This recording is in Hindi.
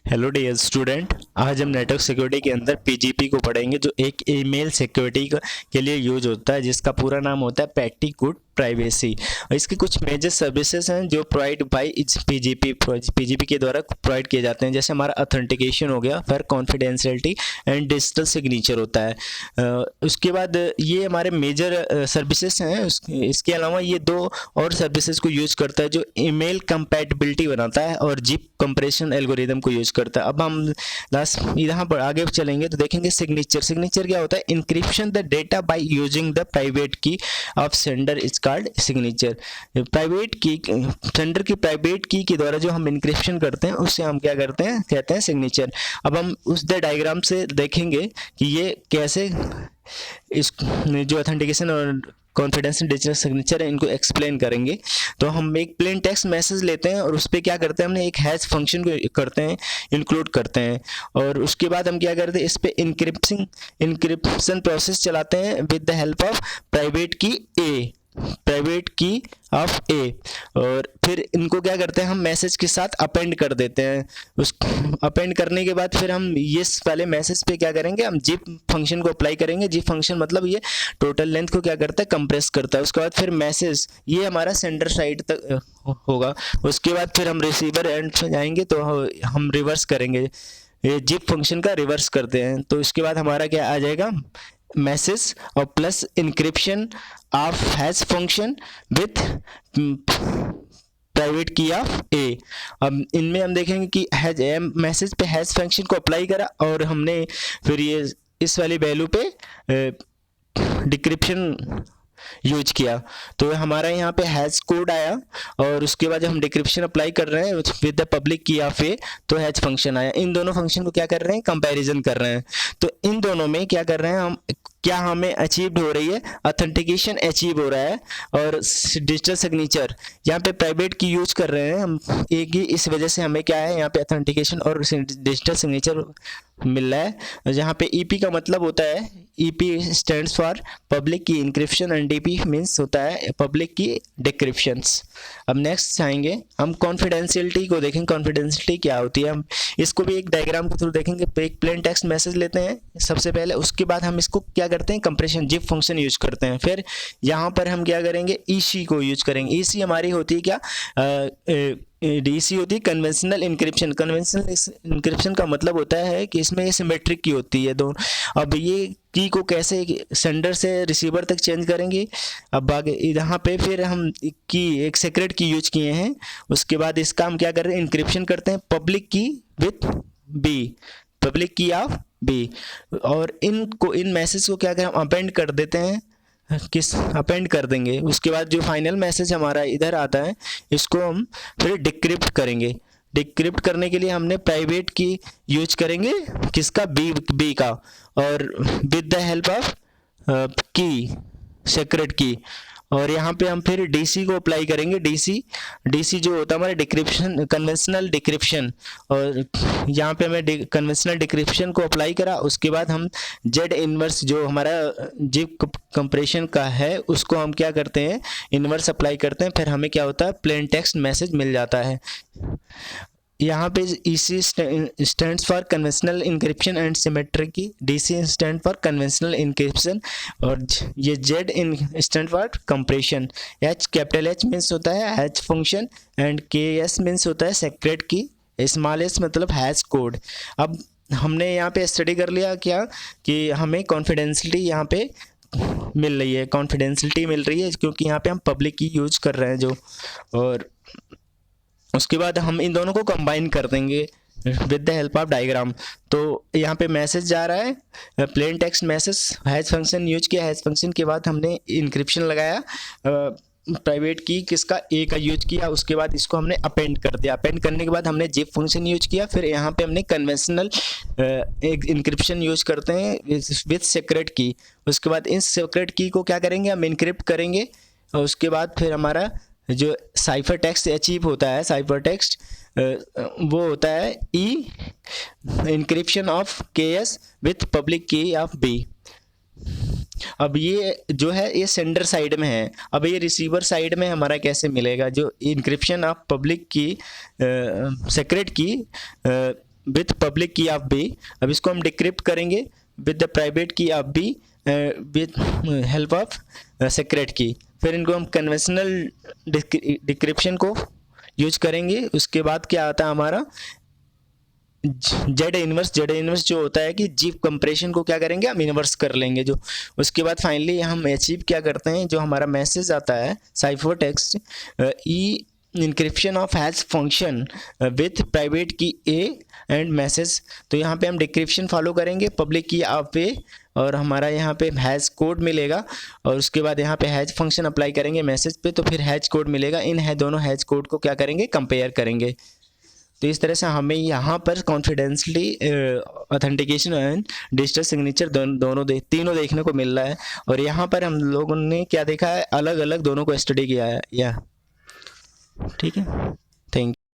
हेलो डियर स्टूडेंट, आज हम नेटवर्क सिक्योरिटी के अंदर पीजीपी को पढ़ेंगे जो एक ईमेल सिक्योरिटी के लिए यूज होता है, जिसका पूरा नाम होता है पेटीकोट प्राइवेसी। और इसके कुछ मेजर सर्विसेज हैं जो प्रोवाइड बाय पीजीपी के द्वारा प्रोवाइड किए जाते हैं। जैसे हमारा ऑथेंटिकेशन हो गया, फिर कॉन्फिडेंशियलिटी एंड डिजिटल सिग्नेचर होता है। उसके बाद ये हमारे मेजर सर्विसेज हैं। इसके अलावा ये दो और सर्विसेज को यूज करता है जो ईमेल कंपैटिबिलिटी बनाता है और जिप कंप्रेशन एल्गोरिदम को यूज करता है। अब हम लास्ट यहाँ पर आगे चलेंगे तो देखेंगे सिग्नेचर क्या होता है। Encryption the data by using the private key of sender is called signature. Private key sender की प्राइवेट की के द्वारा जो हम इंक्रिप्शन करते हैं उससे हम क्या करते हैं, कहते हैं सिग्नेचर। अब हम उस डायग्राम से देखेंगे कि ये कैसे इस जो ऑथेंटिकेशन और कॉन्फिडेंशियल डिजिटल सिग्नेचर है इनको एक्सप्लेन करेंगे। तो हम एक प्लेन टेक्स्ट मैसेज लेते हैं और उस पर क्या करते हैं, हमने एक हैश फंक्शन को करते हैं, इंक्लूड करते हैं। और उसके बाद हम क्या करते हैं, इस पर इंक्रिप्शन प्रोसेस चलाते हैं with the help of private key of A. और फिर इनको क्या करते हैं, हम मैसेज के साथ अपेंड कर देते हैं। उस अपेंड करने के बाद फिर हम ये पहले मैसेज पे क्या करेंगे, हम जिप फंक्शन को अप्लाई करेंगे। जिप फंक्शन मतलब ये टोटल लेंथ को क्या करता है, कंप्रेस करता है। उसके बाद फिर मैसेज ये हमारा सेंडर साइड तक होगा। उसके बाद फिर हम रिसीवर एंड पे जाएंगे तो हम रिवर्स करेंगे, ये जिप फंक्शन का रिवर्स करते हैं। तो इसके बाद हमारा क्या आ जाएगा, मैसेज और plus encryption of hash function with private key of A. अब इनमें हम देखेंगे कि हैज मैसेज पे हैश फंक्शन को अप्लाई करा और हमने फिर ये इस वाली वैल्यू पे डिक्रिप्शन यूज किया तो हमारा यहाँ पे हैश कोड आया। और उसके बाद जब हम डिक्रिप्शन अप्लाई कर रहे हैं with the public key of ए तो हैश फंक्शन आया। इन दोनों फंक्शन को क्या कर रहे हैं, कंपैरिजन कर रहे हैं। तो इन दोनों में क्या कर रहे हैं हम, क्या हमें अचीव हो रही है, ऑथेंटिकेशन अचीव हो रहा है और डिजिटल सिग्नेचर यहाँ पे प्राइवेट की यूज कर रहे हैं हम एक ही। इस वजह से हमें क्या है, यहाँ पे ऑथेंटिकेशन और डिजिटल सिग्नेचर मिल रहा है। जहाँ पे ईपी का मतलब होता है, ईपी स्टैंड्स फॉर पब्लिक की इंक्रिप्शन एंड डीपी मीन्स होता है पब्लिक की डिक्रिप्शंस। अब नेक्स्ट आएंगे हम कॉन्फिडेंशियलिटी को देखेंगे। कॉन्फिडेंशियलिटी क्या होती है, हम इसको भी एक डायग्राम के थ्रू देखेंगे। एक प्लेन टेक्स्ट मैसेज लेते हैं सबसे पहले, उसके बाद हम इसको क्या करते हैं, कंप्रेशन जिप फंक्शन यूज करते हैं। फिर यहाँ पर हम क्या करेंगे, ईसी को यूज करेंगे। ईसी हमारी होती है क्या, डीसी होती है कन्वेंशनल इंक्रिप्शन। कन्वेंशनल इंक्रिप्शन का मतलब होता है कि इसमें सिमेट्रिक की होती है दोनों। अब ये की को कैसे सेंडर से रिसीवर तक चेंज करेंगे। अब आगे यहाँ पे फिर हम की एक सीक्रेट की यूज किए हैं। उसके बाद इसका हम क्या कर रहे हैं, इंक्रिप्शन करते हैं पब्लिक की with B, public key of B. और इन मैसेज को क्या करें, हम अपेंड कर देते हैं, किस अपेंड कर देंगे। उसके बाद जो फाइनल मैसेज हमारा इधर आता है इसको हम फिर डिक्रिप्ट करेंगे। डिक्रिप्ट करने के लिए हमने प्राइवेट की यूज करेंगे, किसका, बी का, और विद द हेल्प ऑफ की, सीक्रेट की। और यहाँ पे हम फिर डीसी को अप्लाई करेंगे। डीसी जो होता है हमारा डिक्रिप्शन, कन्वेंशनल डिक्रिप्शन। और यहाँ पे हमें कन्वेंशनल डिक्रिप्शन को अप्लाई करा। उसके बाद हम जेड इनवर्स जो हमारा जिप कंप्रेशन का है उसको हम क्या करते हैं, इनवर्स अप्लाई करते हैं। फिर हमें क्या होता है, प्लेन टेक्स्ट मैसेज मिल जाता है। यहाँ पे EC stands for conventional encryption and symmetric, DC stand for conventional encryption, और ये Z stand for compression. Capital H means होता है hash function and KS means होता है सीक्रेट की, स्मॉल s मतलब हैश कोड। अब हमने यहाँ पे स्टडी कर लिया क्या कि हमें कॉन्फिडेंशियलिटी यहाँ पे मिल रही है, कॉन्फिडेंशियलिटी मिल रही है क्योंकि यहाँ पे हम पब्लिक की यूज कर रहे हैं जो। और उसके बाद हम इन दोनों को कंबाइन कर देंगे with the help of diagram. तो यहाँ पे मैसेज जा रहा है, plain text message, hash function use किया। हैश फंक्शन के बाद हमने इंक्रिप्शन लगाया, प्राइवेट की किसका, ए का यूज किया। उसके बाद इसको हमने अपेंड कर दिया। अपेंड करने के बाद हमने जिप फंक्शन यूज किया। फिर यहाँ पे हमने कन्वेंशनल एक इंक्रिप्शन यूज करते हैं विथ सीक्रेट की। उसके बाद इस सीक्रेट की को क्या करेंगे, हम इनक्रिप्ट करेंगे। और उसके बाद फिर हमारा जो साइफर टेक्स्ट अचीव होता है, साइफर टेक्स्ट वो होता है E encryption of KS with public key of B. अब ये जो है ये सेंडर साइड में है। अब ये रिसीवर साइड में हमारा कैसे मिलेगा, जो इंक्रिप्शन ऑफ पब्लिक की सीक्रेट की with public key of B. अब इसको हम डिक्रिप्ट करेंगे with the private key of be with help of secret की। फिर इनको हम कन्वेंशनल डिक्रिप्शन को यूज करेंगे। उसके बाद क्या आता है हमारा जेड इनवर्स जो होता है कि जीप कंप्रेशन को क्या करेंगे हम इनवर्स कर लेंगे जो। उसके बाद फाइनली हम अचीव क्या करते हैं, जो हमारा मैसेज आता है cipher text E encryption of hash function with private key A and message. तो यहाँ पे हम डिक्रिप्शन फॉलो करेंगे पब्लिक की ऑफ ए और हमारा यहाँ पे हैश कोड मिलेगा और उसके बाद यहाँ पे हैश फंक्शन अप्लाई करेंगे मैसेज पे तो फिर हैश कोड मिलेगा। इन है दोनों हैश कोड को क्या करेंगे कंपेयर करेंगे। तो इस तरह से हमें यहाँ पर confidently authentication and digital signature तीनों देखने को मिल रहा है। और यहाँ पर हम लोगों ने क्या देखा है, अलग अलग दोनों को स्टडी किया है। या ठीक है, थैंक यू।